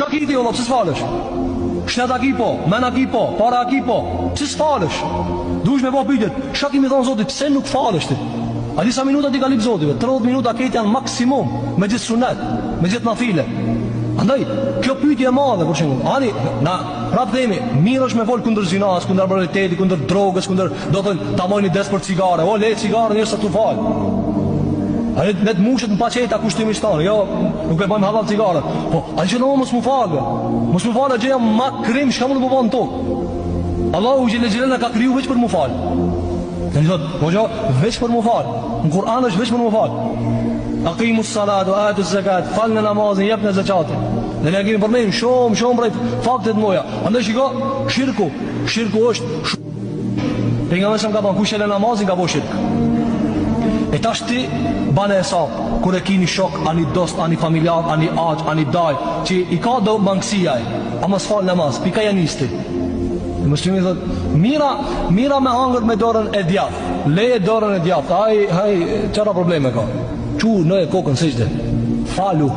Qa ki ti, Allah, pëse s'falësh? Shneta ki po, mena ki po, para ki po, pëse s'falësh? Dush me po pytet, qa kimi thonë Zotit, pëse nuk falësh ti? A disa minuta ti ka lip Zotive, 30 minuta ketë janë maksimum, me gjithë sunet, me gjithë nafile. Andaj, kjo pyetje e madhe, për shembull, ani, na prap themi, mirë është me vol kundër zinas, kundër moraliteti, kundër drogës, kundër, do të ta mojnë des për cigare, o le cigare njerëz sa tu fal. A ne të mushet në paqeta kushtimi shtanë, jo, nuk e bëjmë halal cigarët. Po, a që në mos më falë, mos më falë, gjë jam ma krim, shka më të më falë në tokë. Allahu Gjellë ka kriju veç për më falë. Në një thotë, po gjo, veç për më falë. Në Kur'an është veç për më falë. Aqimus salatu, atu zakat, falë në namazin, jep në zakatin. Dhe ne kemi përmejmë shumë brej faktet moja. Andaj shiko, shirku është Për nga mësëm ka ban, kush e le namazin ka bo shirkë. E tash ti bane e sapë, kur e ki një shok, ani dost, ani familjar, ani aq, ani daj, që i ka do mangësia e, a mos falë namaz, pika janisti. Muslimi thot, mira me hangër me dorën e djathë, leje dorën e djathë, haj, qëra probleme ka. Qu në e kokën sejtë, falu.